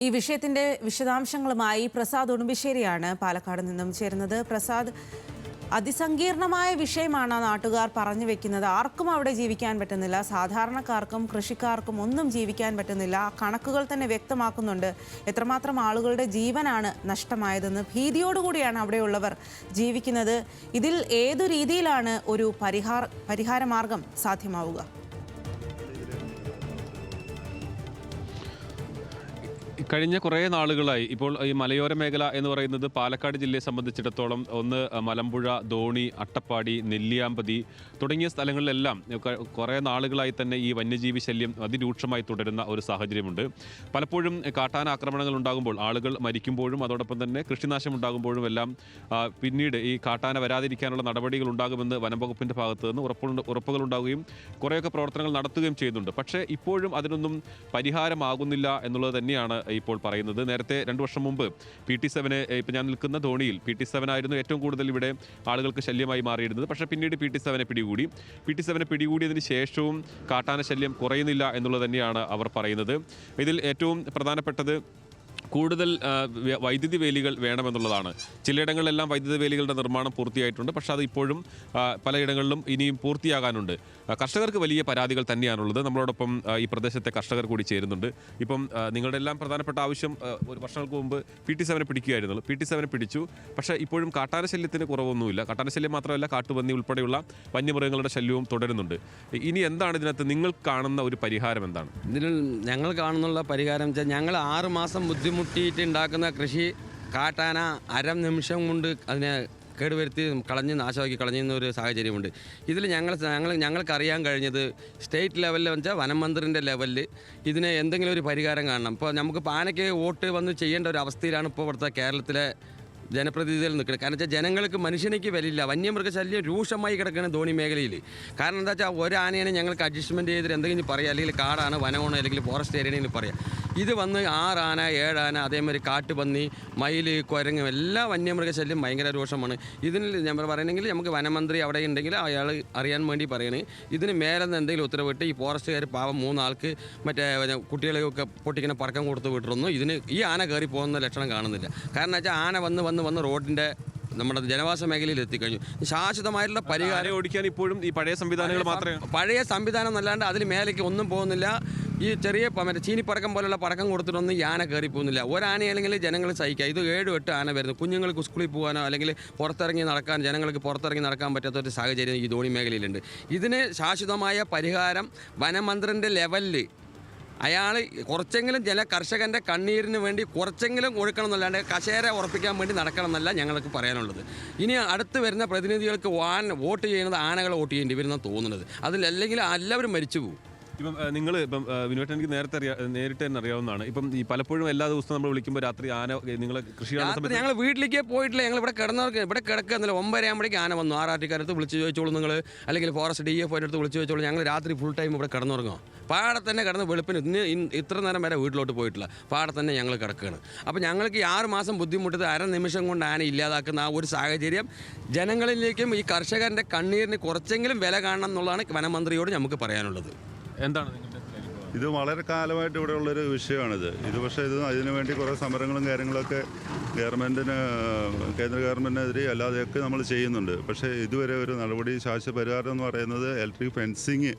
ഈ വിഷയത്തിന്റെ വിശദാംശങ്ങളുമായി പ്രസാദ് ഉടുമ്പിശ്ശേരിയാണ് പാലക്കാട് നിന്നും ചേരുന്നത്. പ്രസാദ്, അതിസങ്കീർണമായ വിഷയമാണ് നാട്ടുകാർ പറഞ്ഞു വെക്കുന്നത്. ആർക്കും അവിടെ ജീവിക്കാൻ പറ്റുന്നില്ല, സാധാരണക്കാർക്കും കൃഷിക്കാർക്കും ഒന്നും ജീവിക്കാൻ പറ്റുന്നില്ല. കണക്കുകൾ തന്നെ വ്യക്തമാക്കുന്നുണ്ട് എത്രമാത്രം ആളുകളുടെ ജീവനാണ് നഷ്ടമായതെന്ന്. ഭീതിയോടുകൂടിയാണ് അവിടെയുള്ളവർ ജീവിക്കുന്നത്. ഇതിൽ ഏതു രീതിയിലാണ് ഒരു പരിഹാരമാർഗം സാധ്യമാവുക? കഴിഞ്ഞ കുറേ നാളുകളായി ഇപ്പോൾ ഈ മലയോര മേഖല എന്ന് പറയുന്നത് പാലക്കാട് ജില്ലയെ സംബന്ധിച്ചിടത്തോളം ഒന്ന് മലമ്പുഴ, ധോണി, അട്ടപ്പാടി, നെല്ലിയാമ്പതി തുടങ്ങിയ സ്ഥലങ്ങളിലെല്ലാം കുറേ നാളുകളായി തന്നെ ഈ വന്യജീവി ശല്യം അതിരൂക്ഷമായി തുടരുന്ന ഒരു സാഹചര്യമുണ്ട്. പലപ്പോഴും കാട്ടാന ആക്രമണങ്ങൾ ഉണ്ടാകുമ്പോൾ, ആളുകൾ മരിക്കുമ്പോഴും അതോടൊപ്പം തന്നെ കൃഷിനാശം ഉണ്ടാകുമ്പോഴും എല്ലാം പിന്നീട് ഈ കാട്ടാന വരാതിരിക്കാനുള്ള നടപടികൾ ഉണ്ടാകുമെന്ന് വനം വകുപ്പിൻ്റെ ഭാഗത്ത് നിന്ന് ഉറപ്പുകൾ ഉണ്ടാവുകയും കുറേയൊക്കെ പ്രവർത്തനങ്ങൾ നടത്തുകയും ചെയ്യുന്നുണ്ട്. പക്ഷേ ഇപ്പോഴും അതിനൊന്നും പരിഹാരമാകുന്നില്ല എന്നുള്ളത് തന്നെയാണ് ഇപ്പോൾ പറയുന്നത്. നേരത്തെ 2 വർഷം മുമ്പ് PT-7 ഇപ്പം ഞാൻ നിൽക്കുന്ന ധോണിയിൽ PT-7 ആയിരുന്നു ഏറ്റവും കൂടുതൽ ഇവിടെ ആളുകൾക്ക് ശല്യമായി മാറിയിരുന്നത്. പക്ഷേ പിന്നീട് PT-7 പിടികൂടിയതിന് ശേഷവും കാട്ടാന ശല്യം കുറയുന്നില്ല എന്നുള്ളത് തന്നെയാണ് അവർ പറയുന്നത്. ഇതിൽ ഏറ്റവും പ്രധാനപ്പെട്ടത് കൂടുതൽ വൈദ്യുതി വേലികൾ വേണമെന്നുള്ളതാണ്. ചിലയിടങ്ങളിലെല്ലാം വൈദ്യുതി വേലികളുടെ നിർമ്മാണം പൂർത്തിയായിട്ടുണ്ട്. പക്ഷേ അത് ഇപ്പോഴും പലയിടങ്ങളിലും ഇനിയും പൂർത്തിയാകാനുണ്ട്. കർഷകർക്ക് വലിയ പരാതികൾ തന്നെയാണുള്ളത്. നമ്മളോടൊപ്പം ഈ പ്രദേശത്തെ കർഷകർ കൂടി ചേരുന്നുണ്ട്. ഇപ്പം നിങ്ങളുടെ എല്ലാം പ്രധാനപ്പെട്ട ആവശ്യം ഒരു വർഷങ്ങൾക്ക് മുമ്പ് PT-7 പിടിക്കുകയായിരുന്നു. PT-7 പിടിച്ചു. പക്ഷേ ഇപ്പോഴും കാട്ടാന ശല്യത്തിന് കുറവൊന്നുമില്ല. കാട്ടാന ശല്യം മാത്രമല്ല, കാട്ടുപന്നി ഉൾപ്പെടെയുള്ള വന്യമൃഗങ്ങളുടെ ശല്യവും തുടരുന്നുണ്ട്. ഇനി എന്താണ് ഇതിനകത്ത് നിങ്ങൾ കാണുന്ന ഒരു പരിഹാരം? എന്താണ് ഇതിൽ ഞങ്ങൾ കാണുന്നുള്ള പരിഹാരം വെച്ചാൽ, ഞങ്ങൾ 6 മാസം ബുദ്ധിമുട്ടിയിട്ട് ഉണ്ടാക്കുന്ന കൃഷി കാട്ടാന നിമിഷം കൊണ്ട് അതിനെ കേടുവരുത്തി നാശമാക്കി കളഞ്ഞുന്ന ഒരു സാഹചര്യമുണ്ട്. ഇതിൽ ഞങ്ങൾക്കറിയാൻ കഴിഞ്ഞത് സ്റ്റേറ്റ് ലെവലിൽ വെച്ചാൽ വനം മന്ത്രിൻ്റെ ലെവലിൽ ഇതിന് എന്തെങ്കിലും ഒരു പരിഹാരം കാണണം. ഇപ്പോൾ നമുക്ക് ആനയ്ക്ക് വോട്ട് വന്ന് ചെയ്യേണ്ട ഒരു അവസ്ഥയിലാണ് ഇപ്പോൾ ഇവിടുത്തെ കേരളത്തിലെ ജനപ്രതിനിധികൾ നിൽക്കുന്നത്. കാരണം വെച്ചാൽ ജനങ്ങൾക്ക് മനുഷ്യനേക്ക് വിലയില്ല. വന്യമൃഗശല്യം രൂക്ഷമായി കിടക്കുന്ന ധോണി മേഖലയിൽ. കാരണം എന്താ വെച്ചാൽ ഒരാനയാണ് ഞങ്ങൾക്ക് അഡ്ജസ്റ്റ്മെൻറ്റ് ചെയ്തിട്ട് എന്തെങ്കിലും പറയുക, അല്ലെങ്കിൽ കാടാണ്, വനമാണ്, അല്ലെങ്കിൽ ഫോറസ്റ്റ് ഏരിയയാണെങ്കിൽ പറയാം. ഇത് വന്ന് 6 ആന 7 ആന, അതേമാതിരി കാട്ടുപന്നി, മയിൽ, കുരങ്ങ്, എല്ലാ വന്യമൃഗശല്യം ഭയങ്കര രൂക്ഷമാണ്. ഇതിന് നമ്മൾ പറയണമെങ്കിൽ നമുക്ക് വനമന്ത്രി അവിടെ ഉണ്ടെങ്കിൽ അയാൾ അറിയാൻ വേണ്ടി പറയണേ. ഇതിന് മേലെന്ന് എന്തെങ്കിലും ഉത്തരവിട്ട് ഈ ഫോറസ്റ്റുകാർ പാവം 3 ആൾക്ക് മറ്റേ കുട്ടികളെയൊക്കെ പൊട്ടിക്കുന്ന പടക്കം കൊടുത്ത് വിട്ടിരുന്നു. ഇതിന് ഈ ആന കയറി പോകുന്ന ലക്ഷണം കാണുന്നില്ല. കാരണം വെച്ചാൽ ആന വന്ന് റോഡിൻ്റെ നമ്മുടെ ജനവാസ മേഖലയിൽ എത്തിക്കഴിഞ്ഞു. ശാശ്വതമായിട്ടുള്ള പരിഹാരം ഓടിക്കാൻ ഇപ്പോഴും ഈ പഴയ സംവിധാനങ്ങൾ മാത്രമേ പഴയ സംവിധാനം എന്നല്ലാണ്ട് അതിന് മേലേക്ക് ഒന്നും പോകുന്നില്ല. ഈ ചെറിയ മറ്റേ ചീനിപ്പടക്കം പോലുള്ള പടക്കം കൊടുത്തിട്ടൊന്നും ഈ ആന കയറി പോകുന്നില്ല. ഒരാനയാണെങ്കിൽ ജനങ്ങൾ സഹിക്കുക. ഇത് 7-8 ആന വരുന്നു. കുഞ്ഞുങ്ങൾക്ക് സ്കൂളിൽ പോകാനോ അല്ലെങ്കിൽ ജനങ്ങൾക്ക് പുറത്തിറങ്ങി നടക്കാൻ പറ്റാത്തൊരു സാഹചര്യം ഈ ധോണി മേഖലയിലുണ്ട്. ഇതിന് ശാശ്വതമായ പരിഹാരം വനമന്ത്രിൻ്റെ ലെവലിൽ അയാൾ കുറച്ചെങ്കിലും കർഷകൻ്റെ കണ്ണീരിന് വേണ്ടി കുറച്ചെങ്കിലും കൊടുക്കണം എന്നല്ലാണ്ട് കസേര ഉറപ്പിക്കാൻ വേണ്ടി നടക്കണം എന്നല്ല ഞങ്ങൾക്ക് പറയാനുള്ളത്. ഇനി അടുത്ത് വരുന്ന പ്രതിനിധികൾക്ക് വോട്ട് ചെയ്യുന്നത് ആനകൾ വോട്ട് ചെയ്യേണ്ടി വരുന്ന തോന്നുന്നത്. അതിലല്ലെങ്കിൽ എല്ലാവരും മരിച്ചു പോകും. ഇപ്പം നിങ്ങൾ വിനോദ് എനിക്ക് നേരിട്ട് തന്നെ അറിയാവുന്നതാണ്. ഇപ്പം ഈ പലപ്പോഴും എല്ലാ ദിവസവും നമ്മൾ വിളിക്കുമ്പോൾ രാത്രി ആന നിങ്ങൾ കൃഷിയാണ് ഞങ്ങൾ വീട്ടിലേക്ക് പോയിട്ടില്ല. ഞങ്ങൾ ഇവിടെ കിടക്കുന്നില്ല. 9 ആകുമ്പോഴേക്കും ആന വന്നു. RRTക്കാരടുത്ത് വിളിച്ച് ചോദിച്ചോളൂ നിങ്ങൾ, അല്ലെങ്കിൽ ഫോറസ്റ്റ് DF അടുത്ത് വിളിച്ച് ചോദിച്ചോളൂ. ഞങ്ങൾ രാത്രി ഫുൾ ടൈം ഇവിടെ കിടന്നുറങ്ങും. പാടത്ത് തന്നെ കിടന്ന് വെളുപ്പിന് ഇത്ര നേരം വരെ വീട്ടിലോട്ട് പോയിട്ടില്ല. പാടത്ത് തന്നെ ഞങ്ങൾ കിടക്കുകയാണ്. അപ്പോൾ ഞങ്ങൾക്ക് ഈ 6 മാസം ബുദ്ധിമുട്ടത് നിമിഷം കൊണ്ട് ആന ഇല്ലാതാക്കുന്ന ആ ഒരു സാഹചര്യം ജനങ്ങളിലേക്കും ഈ കർഷകൻ്റെ കണ്ണീരിന് കുറച്ചെങ്കിലും വില കാണണം എന്നുള്ളതാണ് വനമന്ത്രിയോട് നമുക്ക് പറയാനുള്ളത്. എന്താണ് ഇത് വളരെ കാലമായിട്ട് ഇവിടെ ഉള്ളൊരു വിഷയമാണിത്. പക്ഷേ അതിനുവേണ്ടി കുറേ സമരങ്ങളും കാര്യങ്ങളൊക്കെ കേന്ദ്ര ഗവൺമെൻറ്റിനെതിരെ അല്ലാതെയൊക്കെ നമ്മൾ ചെയ്യുന്നുണ്ട്. പക്ഷേ ഇതുവരെ ഒരു നടപടി ശാശ്വത പരിഹാരം എന്ന് പറയുന്നത് ഇലക്ട്രിക് ഫെൻസിങ്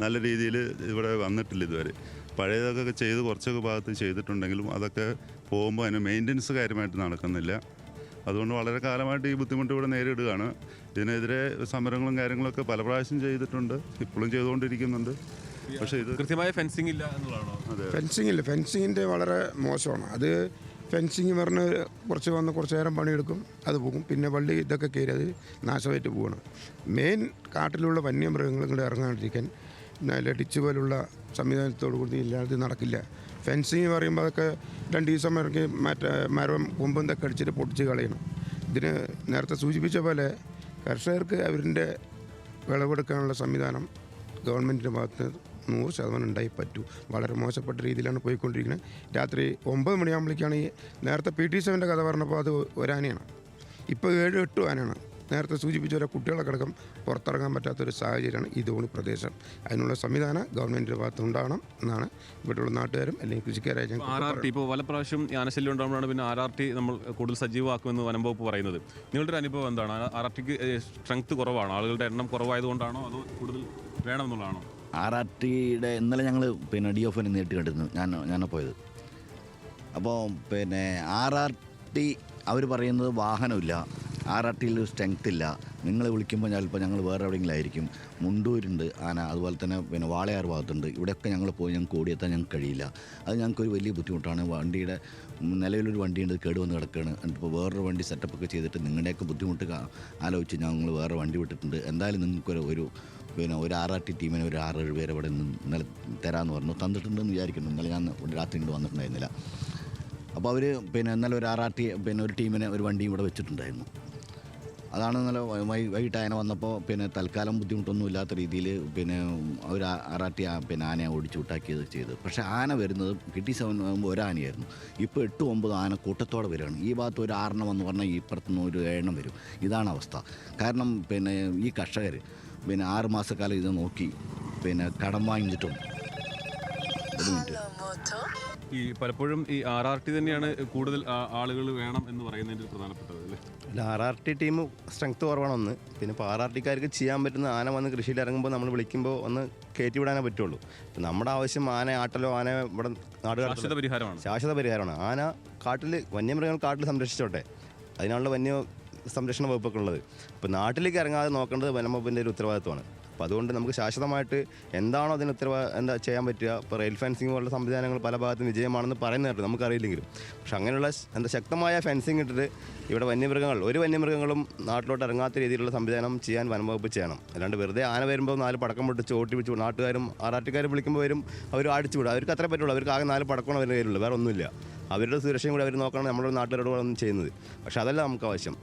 നല്ല രീതിയിൽ ഇവിടെ വന്നിട്ടില്ല ഇതുവരെ. പഴയതൊക്കെ ചെയ്ത് കുറച്ചൊക്കെ ഭാഗത്ത് ചെയ്തിട്ടുണ്ടെങ്കിലും അതൊക്കെ പോകുമ്പോൾ അതിന് മെയിൻ്റനൻസ് കാര്യമായിട്ട് നടക്കുന്നില്ല. അതുകൊണ്ട് വളരെ കാലമായിട്ട് ഈ ബുദ്ധിമുട്ട് ഇവിടെ നേരിടുകയാണ്. ഇതിനെതിരെ സമരങ്ങളും കാര്യങ്ങളൊക്കെ പല പ്രാവശ്യം ചെയ്തിട്ടുണ്ട്, ഇപ്പോഴും ചെയ്തുകൊണ്ടിരിക്കുന്നുണ്ട്. പക്ഷേ ഇത് കൃത്യമായ ഫെൻസിങ് ഇല്ല എന്നുള്ളതാണോ? അതെ, ഫെൻസിങ്ങിൻ്റെ വളരെ മോശമാണ്. അത് ഫെൻസിങ് പറഞ്ഞ് കുറച്ച് നേരം പണിയെടുക്കും, അത് പോകും. പിന്നെ വള്ളി ഇതൊക്കെ കയറി അത് നാശമായിട്ട് പോകണം. മെയിൻ കാട്ടിലുള്ള വന്യമൃഗങ്ങൾ ഇങ്ങോട്ട് ഇറങ്ങാണ്ടിരിക്കാൻ നല്ല ഡിച്ച് പോലുള്ള സംവിധാനത്തോടു കൂടി ഇല്ലാതെ നടക്കില്ല. ഫെൻസിങ് പറയുമ്പോൾ അതൊക്കെ 2 ദിവസം ഇറങ്ങി മരം കൊമ്പും ഇതൊക്കെ അടിച്ചിട്ട് പൊട്ടിച്ച് കളയണം. ഇതിന് നേരത്തെ സൂചിപ്പിച്ച പോലെ കർഷകർക്ക് അവരുടെ വിളവെടുക്കാനുള്ള സംവിധാനം ഗവൺമെൻറ്റിൻ്റെ ഭാഗത്ത് 100% ഉണ്ടായി പറ്റൂ. വളരെ മോശപ്പെട്ട രീതിയിലാണ് പോയിക്കൊണ്ടിരിക്കുന്നത്. രാത്രി 9 മണിയാകുമ്പോഴേക്കാണ് ഈ നേരത്തെ PT-7 കഥ പറഞ്ഞപ്പോൾ അത് ഒരാനയാണ്. ഇപ്പോൾ 7-8 ആനയാണ് നേരത്തെ സൂചിപ്പിച്ച പോലെ കുട്ടികളടക്കം പുറത്തിറങ്ങാൻ പറ്റാത്തൊരു സാഹചര്യമാണ് ഈ ധോണി പ്രദേശം. അതിനുള്ള സംവിധാനം ഗവൺമെൻറ്റിൻ്റെ ഭാഗത്ത് ഉണ്ടാകണം എന്നാണ് ഇവിടെയുള്ള നാട്ടുകാരും അല്ലെങ്കിൽ കൃഷിക്കാരായ RRT ഇപ്പോൾ പല പ്രാവശ്യം ആനശല്യം ഉണ്ടാകുമ്പോഴാണ് പിന്നെ RRT നമ്മൾ കൂടുതൽ സജീവമാക്കുമെന്ന് വനം വകുപ്പ് പറയുന്നത്. നിങ്ങളുടെ ഒരു അനുഭവം എന്താണ്? RRTക്ക് സ്ട്രെങ്ത് കുറവാണോ? ആളുകളുടെ എണ്ണം കുറവായതുകൊണ്ടാണോ അതോ കൂടുതൽ വേണമെന്നുള്ളതാണോ? RRTയുടെ ഇന്നലെ ഞങ്ങൾ പിന്നെ DFOനെ നേരിട്ട് കണ്ടിരുന്നു. ഞാനാണ് പോയത്. അപ്പോൾ പിന്നെ RRT അവർ പറയുന്നത് വാഹനമില്ല, RRTയിൽ സ്ട്രെങ്ത് ഇല്ല, നിങ്ങൾ വിളിക്കുമ്പോൾ ചിലപ്പോൾ ഞങ്ങൾ വേറെ എവിടെയെങ്കിലും ആയിരിക്കും. മുണ്ടൂരുണ്ട് ആന, അതുപോലെ തന്നെ പിന്നെ വാളയാർ ഭാഗത്തുണ്ട്. ഇവിടെയൊക്കെ ഞങ്ങൾ പോയി ഞങ്ങൾക്ക് ഓടിയെത്താൻ ഞങ്ങൾക്ക് കഴിയില്ല. അത് ഞങ്ങൾക്കൊരു വലിയ ബുദ്ധിമുട്ടാണ്. വണ്ടിയുടെ നിലവിലൊരു വണ്ടിയുണ്ട്, കേടുവന്ന് കിടക്കുകയാണ്. ഇപ്പോൾ വേറൊരു വണ്ടി സെറ്റപ്പൊക്കെ ചെയ്തിട്ട് നിങ്ങളുടെയൊക്കെ ബുദ്ധിമുട്ട് ആലോചിച്ച് ഞങ്ങൾ വേറെ വണ്ടി വിട്ടിട്ടുണ്ട്. എന്തായാലും നിങ്ങൾക്കൊരു പിന്നെ ഒരു RRT ടീമിനെ ഒരു 6-7 പേരെ ഇവിടെ ഇന്നലെ തരാമെന്ന് പറഞ്ഞു. തന്നിട്ടുണ്ടെന്ന് വിചാരിക്കുന്നു. ഇന്നലെ ഞാൻ രാത്രി ഇങ്ങോട്ട് വന്നിട്ടുണ്ടായിരുന്നില്ല. അപ്പോൾ അവർ പിന്നെ ഇന്നലെ ഒരു RRT പിന്നെ ഒരു ടീമിനെ ഒരു വണ്ടിയും ഇവിടെ വെച്ചിട്ടുണ്ടായിരുന്നു. അതാണ് ഇന്നലെ വൈകിട്ട് ആന വന്നപ്പോൾ പിന്നെ തൽക്കാലം ബുദ്ധിമുട്ടൊന്നും ഇല്ലാത്ത രീതിയിൽ പിന്നെ അവർ RRT പിന്നെ ആനയെ ഓടിച്ചു വിട്ടാക്കിയത് ചെയ്ത്. പക്ഷേ ആന വരുന്നത് കിട്ടി 7 ഒരു ആനയായിരുന്നു. ഇപ്പോൾ 8-9 ആന കൂട്ടത്തോടെ വരികയാണ്. ഈ ഭാഗത്ത് ഒരു 6 എന്ന് പറഞ്ഞാൽ ഈ പുറത്തുനിന്ന് ഒരു 7 വരും. ഇതാണ് അവസ്ഥ. കാരണം പിന്നെ ഈ കർഷകർ പിന്നെ 6 മാസക്കാലം ഇത് നോക്കി പിന്നെ കടം വാങ്ങിച്ചിട്ടും. ഒരു മിനിറ്റ്. ഈ പലപ്പോഴും ഈ RRT തന്നെയാണ് കൂടുതൽ ആളുകൾ വേണം എന്ന് പറയുന്നതിൻ്റെ പ്രധാനപ്പെട്ടത് അല്ലേ? അല്ല, RRT ടീം സ്ട്രെങ്ത് കുറവാണൊന്ന്. പിന്നെ ഇപ്പോൾ RRTക്കാർക്ക് ചെയ്യാൻ പറ്റുന്ന ആന വന്ന് കൃഷിയിൽ ഇറങ്ങുമ്പോൾ നമ്മൾ വിളിക്കുമ്പോൾ ഒന്ന് കയറ്റി വിടാനേ പറ്റുള്ളൂ. ഇപ്പം നമ്മുടെ ആവശ്യം ആന ആട്ടലോ ആന ഇവിടെ ശാശ്വത പരിഹാരമാണ്. ശാശ്വത പരിഹാരമാണ്. ആന കാട്ടിൽ വന്യമൃഗങ്ങൾ കാട്ടിൽ സംരക്ഷിച്ചോട്ടെ, അതിനുള്ള വന്യ സംരക്ഷണ വകുപ്പൊക്കെ ഉള്ളത്. ഇപ്പോൾ നാട്ടിലേക്ക് ഇറങ്ങാതെ നോക്കേണ്ടത് വനം വകുപ്പിൻ്റെ ഒരു ഉത്തരവാദിത്വമാണ്. അപ്പോൾ അതുകൊണ്ട് നമുക്ക് ശാശ്വതമായിട്ട് എന്താണോ അതിന് എന്താ ചെയ്യാൻ പറ്റുക. ഇപ്പോൾ റെയിൽ ഫെൻസിങ് പോലുള്ള സംവിധാനങ്ങൾ പല ഭാഗത്തും വിജയമാണെന്ന് പറയുന്നത് കേട്ടോ, നമുക്കറിയില്ലെങ്കിലും. പക്ഷെ അങ്ങനെയുള്ള ശക്തമായ ഫെൻസിങ് ഇട്ടിട്ട് ഇവിടെ ഒരു വന്യമൃഗങ്ങളും നാട്ടിലോട്ട് ഇറങ്ങാത്ത രീതിയിലുള്ള സംവിധാനം ചെയ്യാൻ വനം വകുപ്പ് ചെയ്യണം. അല്ലാണ്ട് വെറുതെ ആന വരുമ്പോൾ 4 പടക്കം പൊട്ടിച്ച് ഓട്ടി പിടിച്ച് നാട്ടുകാരും RRTക്കാരും വിളിക്കുമ്പോൾ വരും, അവർ അടിച്ചു വിടും. അവർക്ക് അത്രേ പറ്റുള്ളൂ. അവർക്ക് ആകെ 4 പടക്കമാണ് അവരുടെ കയ്യിലുള്ളൂ, വേറെ ഒന്നുമില്ല. അവരുടെ സുരക്ഷയും കൂടി അവർ നോക്കണം, നമ്മുടെ നാട്ടുകാരോട് ചെയ്യുന്നത്. പക്ഷെ അതല്ല നമുക്ക് ആവശ്യം.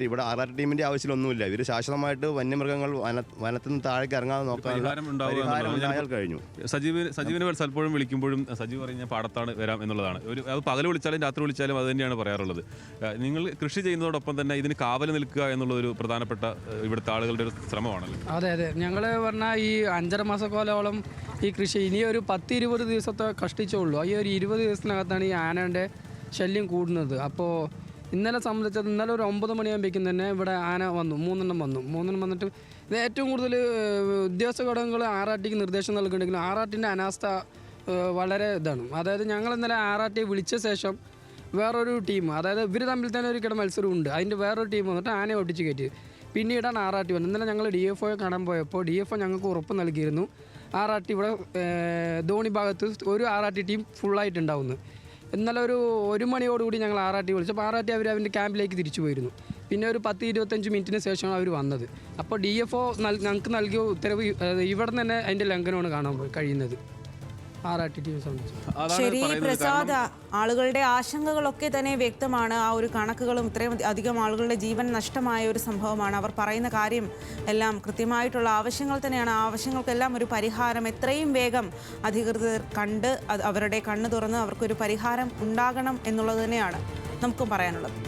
ഇവിടെ RRT ടീമിൻ്റെ ആവശ്യമൊന്നുമില്ല. ഇവർ ശാശ്വതമായിട്ട് വന്യമൃഗങ്ങൾ വനത്തിൽ നിന്ന് താഴേക്ക് ഇറങ്ങാതെ നോക്കാനുള്ള പരിഹാരം കഴിഞ്ഞു. സജീവിനെ പലപ്പോഴും വിളിക്കുമ്പോഴും സജീവ് പറഞ്ഞ പാടത്താണ് വരാം എന്നുള്ളതാണ്. അത് പകൽ വിളിച്ചാലും രാത്രി വിളിച്ചാലും അത് തന്നെയാണ് പറയാറുള്ളത്. നിങ്ങൾ കൃഷി ചെയ്യുന്നതോടൊപ്പം തന്നെ ഇതിന് കാവൽ നിൽക്കുക എന്നുള്ളൊരു പ്രധാനപ്പെട്ട ഇവിടുത്തെ ആളുകളുടെ ഒരു ശ്രമമാണല്ലോ. അതെ. ഞങ്ങൾ പറഞ്ഞാൽ ഈ 5.5 മാസക്കാലോളം ഈ കൃഷി ഇനി ഒരു 10-20 ദിവസത്തെ കഷ്ടിച്ചുള്ളൂ. ഈ ഒരു 20 ദിവസത്തിനകത്താണ് ഈ ആനയുടെ ശല്യം കൂടുന്നത്. അപ്പോൾ ഇന്നലെ സംബന്ധിച്ചത് ഇന്നലെ ഒരു 9 മണിയാകുമ്പോഴേക്കും തന്നെ ഇവിടെ ആന വന്നു. 3 എണ്ണം വന്നിട്ട് ഇത് ഏറ്റവും കൂടുതൽ ഉദ്യോഗസ്ഥ ഘടകങ്ങൾ RRTക്ക് നിർദ്ദേശം നൽകുന്നുണ്ടെങ്കിലും RRTൻ്റെ അനാസ്ഥ വളരെ ഇതാണ്. അതായത് ഞങ്ങൾ ഇന്നലെ RRT വിളിച്ച ശേഷം വേറൊരു ടീം, അതായത് ഇവർ തമ്മിൽ തന്നെ ഒരു മത്സരമുണ്ട്. അതിൻ്റെ വേറൊരു ടീം വന്നിട്ട് ആനയെ ഒട്ടിച്ച് കയറ്റി. പിന്നീടാണ് RRT വന്നത്. ഇന്നലെ ഞങ്ങൾ DFOയെ കാണാൻ പോയപ്പോൾ DFO ഞങ്ങൾക്ക് ഉറപ്പ് നൽകിയിരുന്നു RRT ഇവിടെ ധോണി ഭാഗത്ത് ഒരു RRT ടീം ഫുള്ളായിട്ടുണ്ടാവുന്നു. ഇന്നലെ ഒരു 1 മണിയോടുകൂടി ഞങ്ങൾ RRT വിളിച്ചപ്പോൾ RRT അവരുടെ ക്യാമ്പിലേക്ക് തിരിച്ചു പോയിരുന്നു. പിന്നെ ഒരു 10-25 മിനിറ്റിന് ശേഷമാണ് അവർ വന്നത്. അപ്പോൾ DFO ഞങ്ങൾക്ക് നൽകിയ ഉത്തരവ് ഇവിടെ തന്നെ അതിൻ്റെ ലംഘനമാണ് കാണാൻ കഴിയുന്നത് RRT ടീം സംബന്ധിച്ച്. ശരി പ്രസാദ്, ആളുകളുടെ ആശങ്കകളൊക്കെ തന്നെ വ്യക്തമാണ്. ആ ഒരു കണക്കുകളും ഇത്രയും അധികം ആളുകളുടെ ജീവൻ നഷ്ടമായ ഒരു സംഭവമാണ്. അവർ പറയുന്ന കാര്യം എല്ലാം കൃത്യമായിട്ടുള്ള ആവശ്യങ്ങൾ തന്നെയാണ്. ആ ആവശ്യങ്ങൾക്കെല്ലാം ഒരു പരിഹാരം എത്രയും വേഗം അധികൃതർ കണ്ട് അവരുടെ കണ്ണ് തുറന്ന് അവർക്കൊരു പരിഹാരം ഉണ്ടാകണം എന്നുള്ളത് തന്നെയാണ് നമുക്കും പറയാനുള്ളത്.